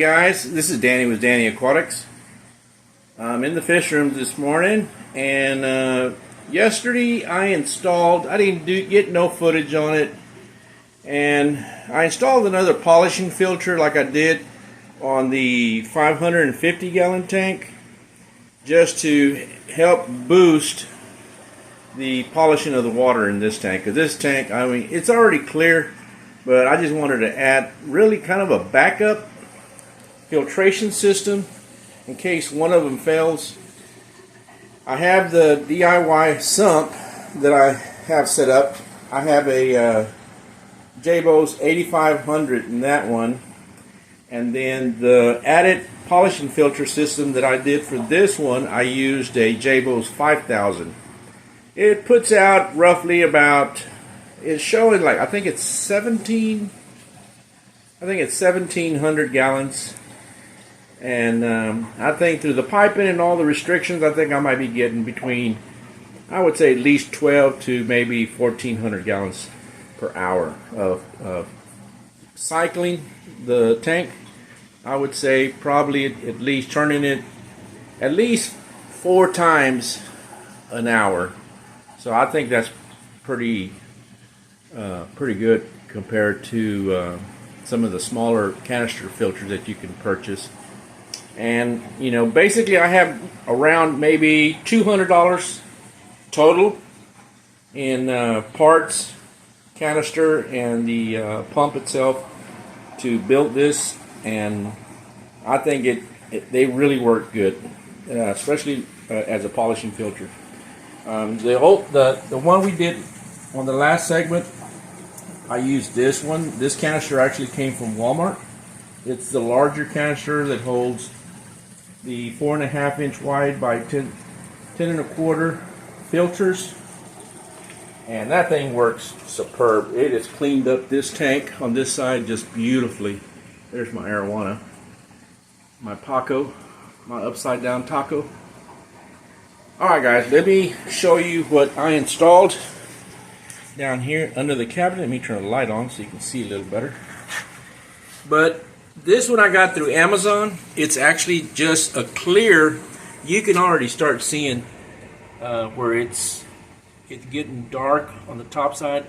guys, this is Danny with Danny Aquatics. I'm in the fish room this morning, and yesterday I didn't get no footage on it, and I installed another polishing filter like I did on the 550 gallon tank, just to help boost the polishing of the water in this tank. Because this tank, I mean, it's already clear, but I just wanted to add really kind of a backup filtration system in case one of them fails. I have the DIY sump that I have set up. I have a Jabos 8500 in that one, and then the added polishing filter system that I did for this one, I used a Jabos 5000. It puts out roughly about, it's showing like, I think it's 1700 gallons. And I think through the piping and all the restrictions, I think I might be getting between, I would say at least 12 to maybe 1400 gallons per hour of cycling the tank. I would say probably at least turning it at least 4 times an hour. So I think that's pretty good compared to some of the smaller canister filters that you can purchase. And you know, basically I have around maybe $200 total in parts, canister, and the pump itself to build this, and I think they really work good, especially as a polishing filter. The one we did on the last segment, I used this one. This canister actually came from Walmart. It's the larger canister that holds the 4.5 inch wide by 10 1/4 filters, and that thing works superb. It has cleaned up this tank on this side just beautifully. There's my arowana, my Paco, my upside down taco. Alright guys, let me show you what I installed down here under the cabinet. Let me turn the light on so you can see a little better. But this one I got through Amazon. It's actually just a clear. You can already start seeing where it's getting dark on the top side,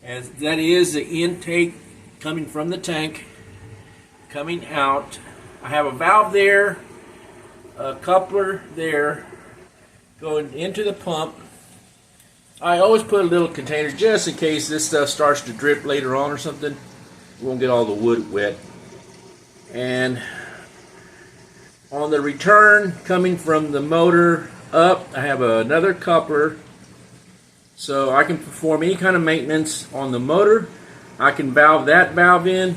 as that is the intake coming from the tank coming out. I have a valve there, a coupler there going into the pump. I always put a little container just in case this stuff starts to drip later on or something. We won't get all the wood wet. And on the return coming from the motor up, I have another coupler, so I can perform any kind of maintenance on the motor. I can valve that valve in,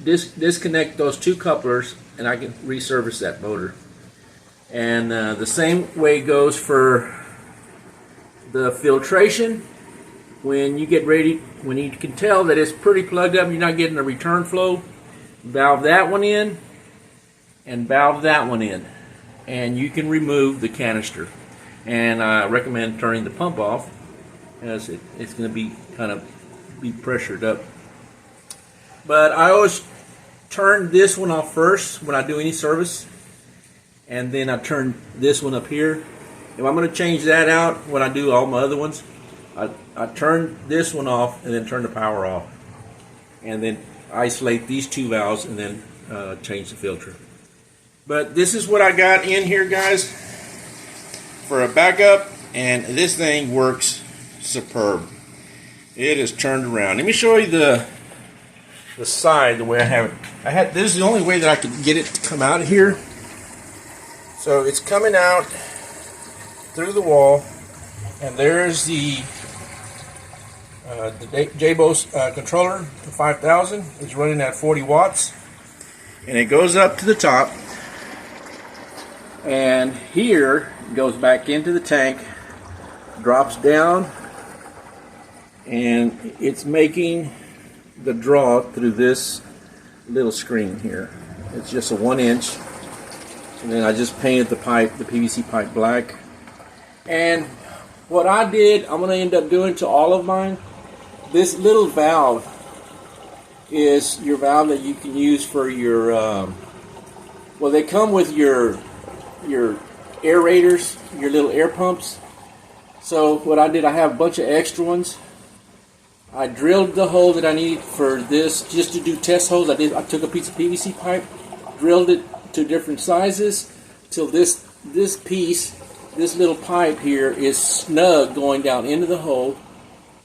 disconnect those two couplers, and I can reservice that motor. And the same way goes for the filtration. When you get ready, when you can tell that it's pretty plugged up, you're not getting a return flow, valve that one in and valve that one in, and you can remove the canister. And I recommend turning the pump off, as it's going to be be pressured up. But I always turn this one off first when I do any service, and then I turn this one up here. If I'm going to change that out when I do all my other ones, I turn this one off and then turn the power off, and then isolate these two valves, and then change the filter. But this is what I got in here, guys, for a backup, and this thing works superb. It is turned around. Let me show you the side, the way I have it. This is the only way that I could get it to come out of here. So it's coming out through the wall, and there's the Jabos controller, the 5000. It's running at 40 watts, and it goes up to the top, and here it goes back into the tank, drops down, and it's making the draw through this little screen here. It's just a 1 inch, and then I just painted the pipe, the PVC pipe, black. And what I did, I'm going to end up doing to all of mine, this little valve is your valve that you can use for your, well, they come with your aerators, your little air pumps. So what I did, I have a bunch of extra ones. I drilled the hole that I needed for this just to do test holes. I took a piece of PVC pipe, drilled it to different sizes till this piece, this little pipe here, is snug going down into the hole.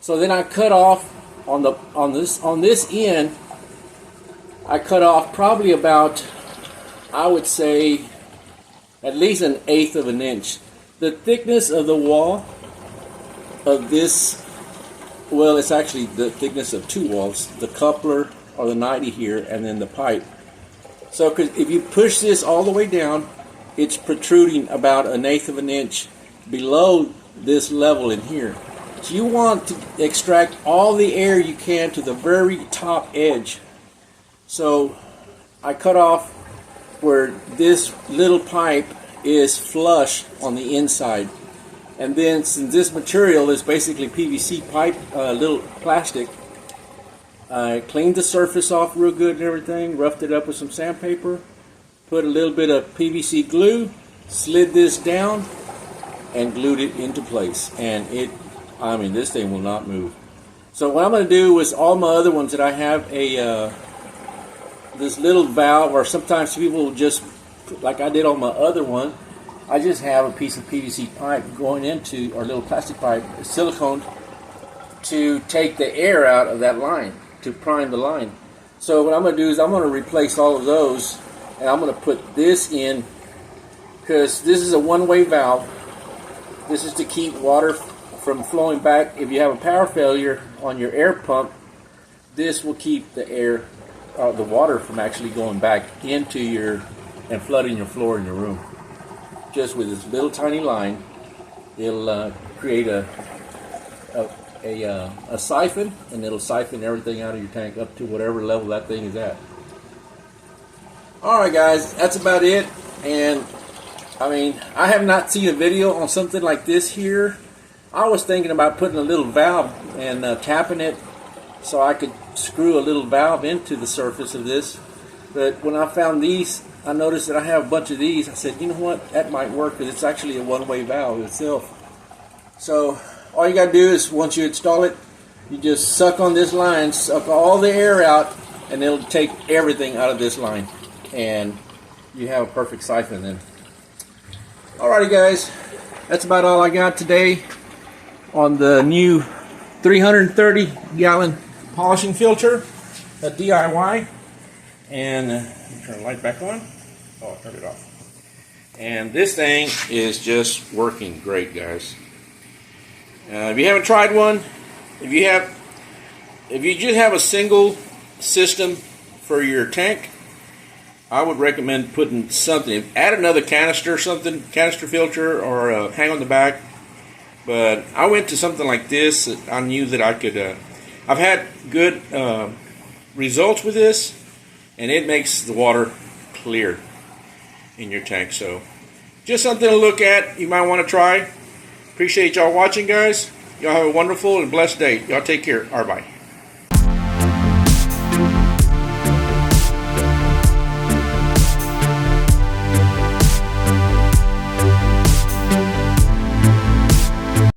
So then I cut off on this end. I cut off probably about, I would say, at least 1/8 of an inch. The thickness of the wall of this, well, it's actually the thickness of two walls, the coupler or the 90 here, and then the pipe. So if you push this all the way down, it's protruding about 1/8 of an inch below this level in here. So you want to extract all the air you can to the very top edge. So I cut off where this little pipe is flush on the inside. And then, since this material is basically PVC pipe, little plastic, I cleaned the surface off real good and everything, roughed it up with some sandpaper, put a little bit of PVC glue, slid this down, and glued it into place. And this thing will not move. So what I'm going to do is all my other ones that I have this little valve, or sometimes people will just, like I did on my other one, I just have a piece of PVC pipe going into, or a little plastic pipe, silicone, to take the air out of that line, to prime the line. So what I'm going to do is I'm going to replace all of those, and I'm going to put this in, because this is a one-way valve. This is to keep water from flowing back. If you have a power failure on your air pump, this will keep the air, the water from actually going back into and flooding your floor in your room. Just with this little tiny line, it'll create a siphon, and it'll siphon everything out of your tank up to whatever level that thing is at. Alright guys, that's about it. And I have not seen a video on something like this here. I was thinking about putting a little valve and tapping it so I could screw a little valve into the surface of this. But when I found these, I noticed that I have a bunch of these. I said, you know what, that might work, because it's actually a one-way valve itself. So all you got to do is, once you install it, you just suck on this line, suck all the air out, and it'll take everything out of this line. And you have a perfect siphon then. Alrighty guys, that's about all I got today on the new 330-gallon polishing filter, a DIY. And turn the light back on. Oh, I turned it off. And this thing is just working great, guys. If you haven't tried one, if you just have a single system for your tank, I would recommend putting something. Add another canister, canister filter, or hang on the back. But I went to something like this that I knew that I could. I've had good results with this. And it makes the water clear in your tank. So just something to look at. You might want to try. Appreciate y'all watching, guys. Y'all have a wonderful and blessed day. Y'all take care. Bye.